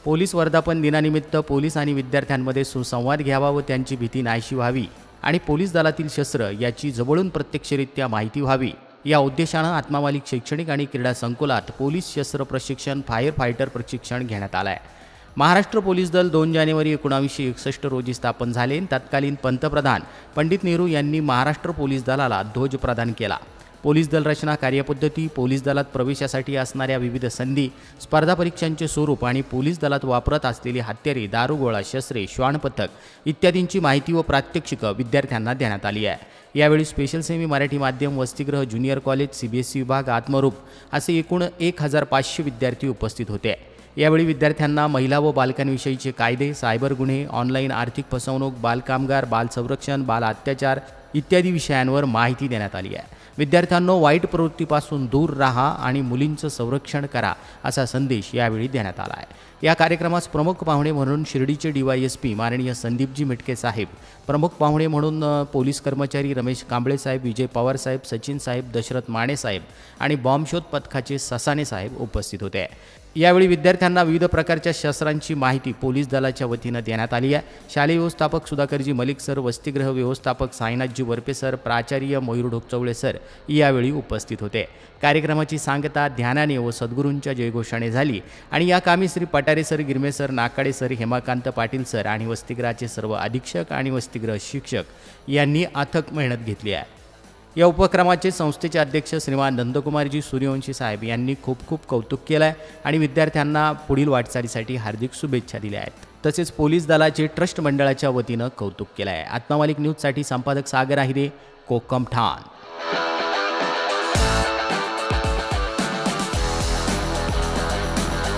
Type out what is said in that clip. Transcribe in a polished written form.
Police वर्धापन दिनानिमित्त police आणि विद्यार्थ्यांमध्ये सुसंवाद घ्यावा व त्यांची भीती नाहीशी व्हावी आणि पोलीस दलातील शस्त्र याची जवळून प्रत्यक्षरित्या माहिती व्हावी या उद्देशानं आत्मामालिक शैक्षणिक आणि क्रीडा संकुलात पोलीस शस्त्र प्रशिक्षण फायर फायटर प्रशिक्षण घेण्यात आलं आहे। महाराष्ट्र पोलीस दल 2 जानेवारी 1961 रोजी स्थापन झाले। तत्कालीन पंतप्रधान पंडित नेहरू यांनी महाराष्ट्र पोलीस दलाला ध्वज प्रदान केला। पोलीस दल रचना, कार्यपद्धती, पोलीस दलात प्रवेशासाठी असणाऱ्या विविध संधी, स्पर्धा परीक्षांचे स्वरूप आणि पोलीस दलात वापरत असलेली हत्यारे, दारुगोळा, शस्त्रे, श्वान पथक इत्यादींची माहिती व प्रात्यक्षिकं विद्यार्थ्यांना देण्यात आली आहे। यावेळी स्पेशल सेमी मराठी माध्यम, वसतिगृह, ज्युनियर कॉलेज, सीबीएसई विभाग, आत्मरूप असे एकूण 1500 विद्यार्थी उपस्थित होते। यावेळी विद्यार्थ्यांना महिला व बालकांविषयीचे कायदे, सायबर गुन्हे, ऑनलाईन आर्थिक फसवणूक, बालकामगार, बाल संरक्षण, बाल अत्याचार इत्यादी विषयांवर माहिती देण्यात आली आहे। विद्यार्थ्यांनो वाईट प्रवृत्तीपासून दूर राहा आणि मुलींचं संरक्षण करा असा संदेश यावेळी देण्यात आला आहे। या कार्यक्रमास प्रमुख पाहुणे म्हणून शिर्डीचे DYSP माननीय संदीपजी मिटके साहेब, प्रमुख पाहुणे म्हणून पोलीस कर्मचारी रमेश कांबळे साहेब, विजय पवार साहेब, सचिन साहेब, दशरथ माने साहेब आणि बॉम्ब शोध पथकाचे ससाने साहेब उपस्थित होते। यावेळी विद्यार्थ्यांना विविध प्रकारच्या शस्त्रांची माहिती पोलीस दलाच्या वतीनं देण्यात आली आहे। शालेय व्यवस्थापक सुधाकरजी मलिक सर, वसतिगृह व्यवस्थापक साईनाथजी वरपे सर, प्राचार्य मयूर ढोकचवळे सर यावेळी उपस्थित होते। कार्यक्रमाची सांगता ध्यानाने व सद्गुरूंच्या जयघोषाने झाली आणि या कामी Shri Patare sir, Girme sir, Nakade sir, Hemakant Patil sir आणि वसतिगृहाचे सर्व अधीक्षक आणि वसतिगृह शिक्षक यांनी अथक मेहनत घेतली आहे। या उपक्रमाचे संस्थेचे अध्यक्ष श्रीमान नंदकुमारजी सूर्यवंशी साहेब यांनी खूप खूप कौतुक केलं आहे आणि विद्यार्थ्यांना पुढील वाटचालीसाठी हार्दिक शुभेच्छा दिल्या आहेत। तसेच पोलीस दलाचे ट्रस्ट मंडळाच्या वतीनं कौतुक केलं आहे। आत्मामालिक न्यूजसाठी संपादक सागर आहिरे, कोकम ठाण।